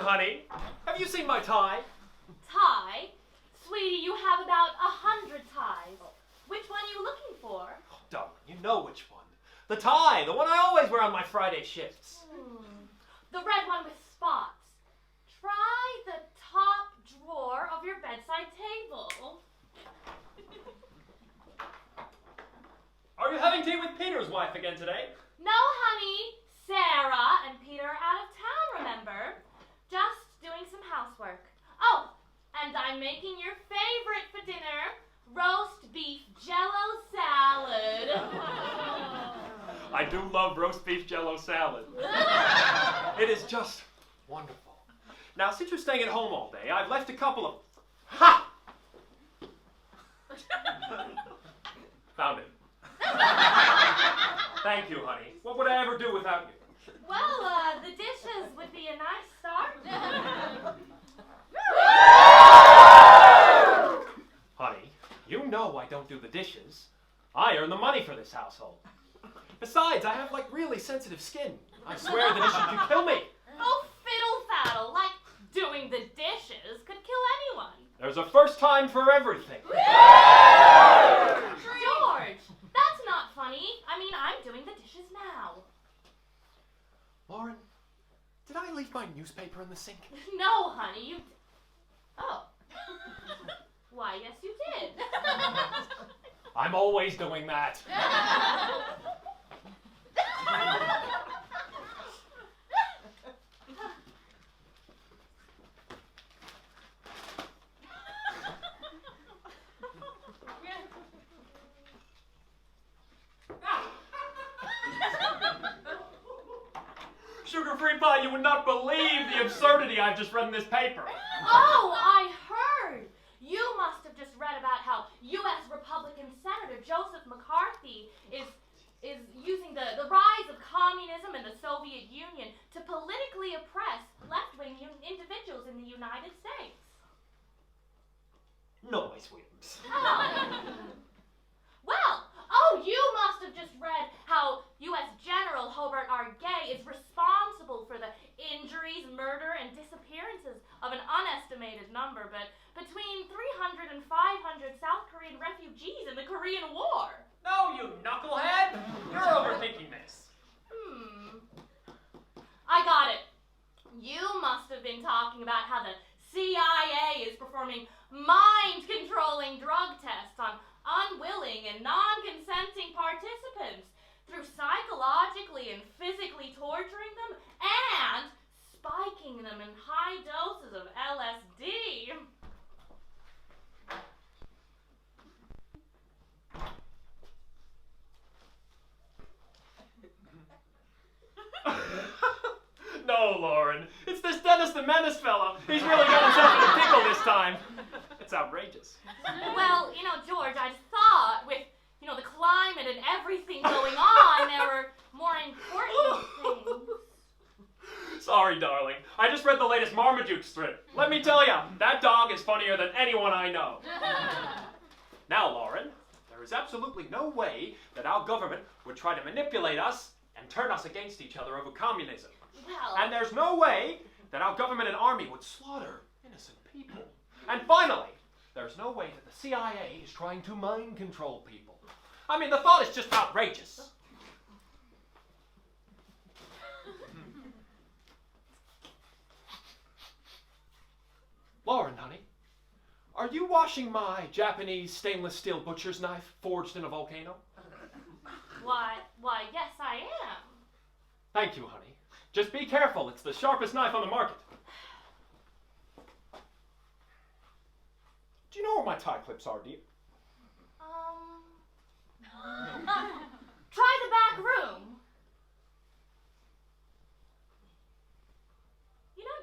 honey. Have you seen my tie? Tie? Sweetie, you have about 100 ties. Which one are you looking for? Oh, darling, you know which one. The tie, the one I always wear on my Friday shifts. The red one with spots. Try the top drawer of your bedside table. Are you having tea with Peter's wife again today? No, honey. Sarah and Peter are out of town, remember? Just doing some housework. Oh, and I'm making your favorite for dinner, roast beef Jell-O salad. I do love roast beef Jell-O salad. It is just wonderful. Now, since you're staying at home all day, I've left a couple of... Ha! Found it. Thank you, honey. What would I ever do without you? Well, the dishes would be a nice start. Honey, you know I don't do the dishes. I earn the money for this household. Besides, I have, really sensitive skin. I swear the dishes could kill me. Oh, fiddle-faddle. Like, doing the dishes could kill anyone. There's a first time for everything. George, that's not funny. I mean, I'm doing the dishes now. Lauren, did I leave my newspaper in the sink? No, honey, you... Oh. Why, yes, you did. I'm always doing that. Sugar-free pie, you would not believe the absurdity I've just read in this paper. Oh, I heard. You must have just read about how U.S. Republican Senator Joseph McCarthy is using the rise of communism in the Soviet Union to politically oppress left-wing individuals in the United States. Noise whims. Well, you must have just read how U.S. General Hobart R. Gale is responsible for the injuries, murder, and disappearances of an unestimated number, but between 300 and 500 South Korean refugees in the Korean War. No, you knucklehead! You're overthinking this. I got it. You must have been talking about how the CIA is performing mind-controlling drug tests on unwilling and non-consenting participants through psychologically and physically torturing them and spiking them in high doses of LSD. No, Lauren. It's this Dennis the Menace fella. He's really got himself in a pickle this time. It's outrageous. Well, George, I just thought with, the climate and everything going on, there were more important things. Sorry, darling. I just read the latest Marmaduke strip. Let me tell you, that dog is funnier than anyone I know. Now, Lauren, there is absolutely no way that our government would try to manipulate us and turn us against each other over communism. Well, And there's no way that our government and army would slaughter innocent people. And finally, there's no way that the CIA is trying to mind control people. I mean, the thought is just outrageous. Lauren, honey, are you washing my Japanese stainless steel butcher's knife forged in a volcano? why, yes, I am. Thank you, honey. Just be careful. It's the sharpest knife on the market. Do you know where my tie clips are, dear? Try the back room.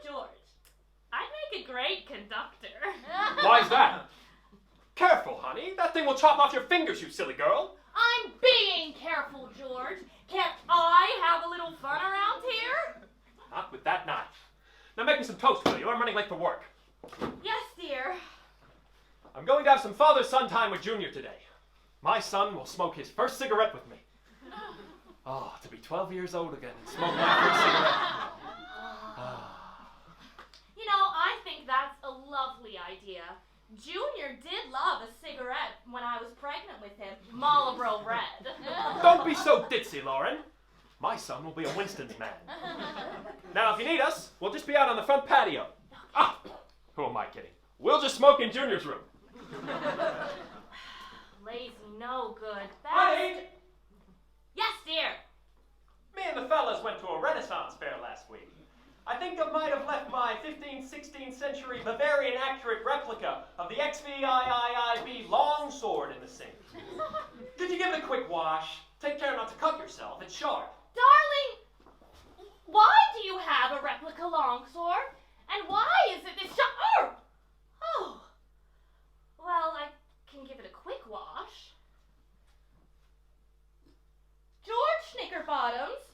George, I'd make a great conductor. Why's that? Careful, honey. That thing will chop off your fingers, you silly girl. I'm being careful, George. Can't I have a little fun around here? Not with that knife. Now make me some toast, will you? I'm running late for work. Yes, dear. I'm going to have some father-son time with Junior today. My son will smoke his first cigarette with me. Oh, to be 12 years old again and smoke my first cigarette. Junior did love a cigarette when I was pregnant with him. Marlboro Red. Don't be so ditzy, Lauren. My son will be a Winston's man. Now, if you need us, we'll just be out on the front patio. Ah, who am I kidding? We'll just smoke in Junior's room. Lazy, no good. Honey! Yes, dear. Me and the fellas went to a Renaissance fair last week. I think I might have left my 15th, 16th century Bavarian accurate replica of the XVIIIB longsword in the sink. Could you give it a quick wash? Take care not to cut yourself. It's sharp. Darling, why do you have a replica longsword? And why is it this sharp? Oh. Well, I can give it a quick wash. George Snickerbottoms,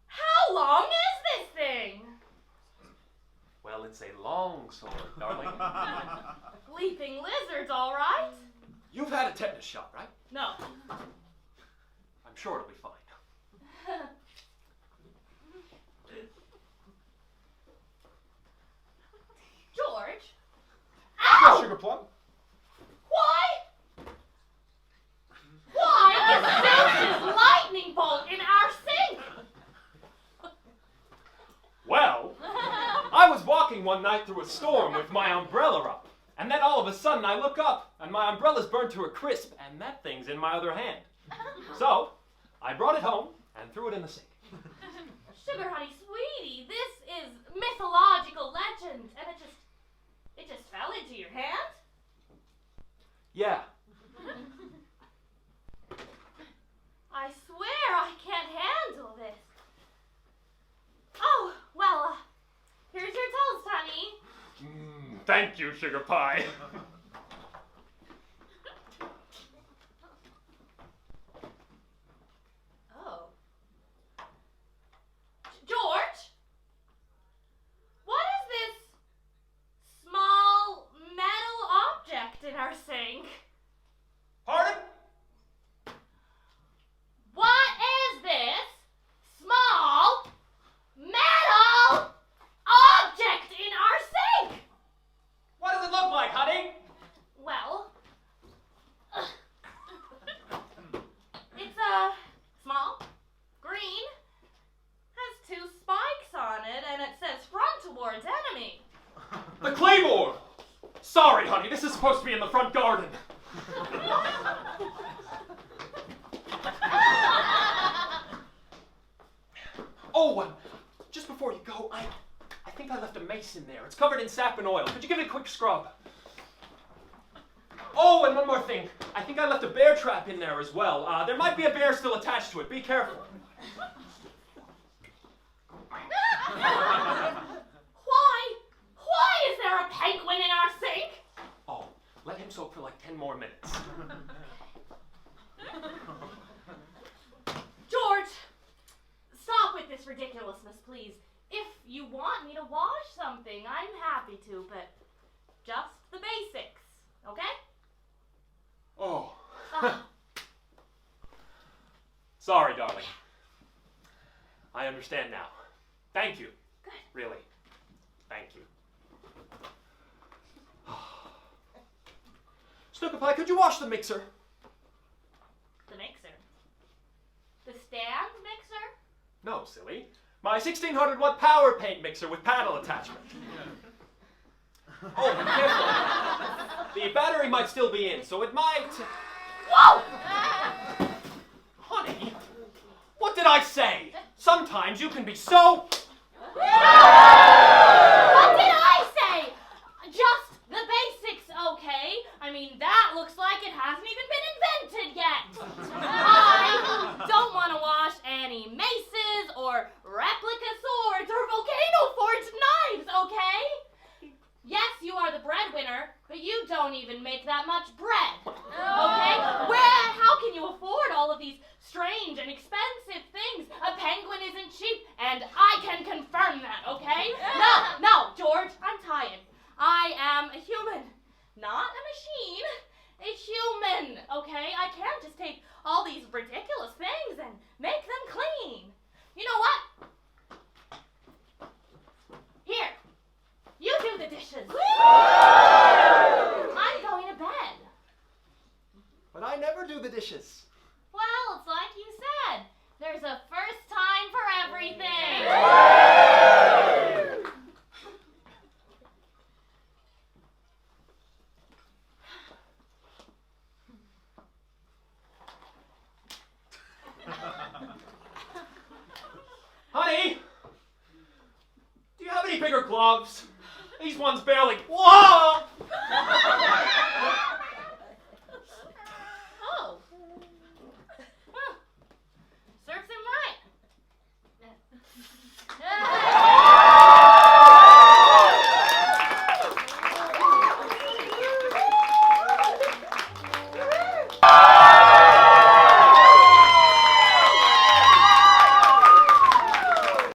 how long is this thing? Well, it's a longsword, darling. Leaping lizards, all right? You've had a tetanus shot, right? No. I'm sure it'll be fine. George? Yes, Ow! Sugar Plum. Why? Why is this lightning bolt in our sink? Well, I was walking one night through a storm with my umbrella up, and then all of a sudden I look up, and my umbrella's burned to a crisp, and that thing's in my other hand. So, I brought it home and threw it in the sink. Sugar honey, sweetie, this is mythological legend, and it just fell into your hand? Yeah. I swear I can't handle this. Oh, well, here's your toast, honey. Thank you, Sugar Pie. Oh. George? What is this small metal object in our sink? Pardon? What is this small metal object in our sink? What does it look like, honey? Well, it's a small, green, has 2 spikes on it, and it says front towards enemy. The claymore! Sorry, honey, this is supposed to be in the front garden. Oh, just before you go, I think I left a mace in there. It's covered in sap and oil. Could you give it a quick scrub? Oh, and one more thing. I think I left a bear trap in there as well. There might be a bear still attached to it. Be careful. Why is there a penguin in our sink? Oh, let him soak for like 10 more minutes. George, stop with this ridiculousness, please. If you want me to wash something, I'm happy to, but just the basics, okay? Oh. Sorry, darling. I understand now. Thank you. Good. Really. Thank you. Snooker Pie, could you wash the mixer? The mixer. The stand mixer? No, silly. My 1600-watt power paint mixer with paddle attachment. Oh, be careful. The battery might still be in, so it might... Whoa! Honey, what did I say? Sometimes you can be so... What did I say? Just the basics, okay? I mean, that looks like it hasn't even been invented yet. I don't want to wash any maces or replica swords or volcano forged knives, okay? Yes, you are the breadwinner, but you don't even make that much bread, okay? How can you afford all of these strange and expensive things? A penguin isn't cheap, and I can confirm that, okay? No, George, I'm tired. I am a human, not a machine. A human, okay? I can't just take all these ridiculous things and make bigger gloves. These ones barely. Whoa!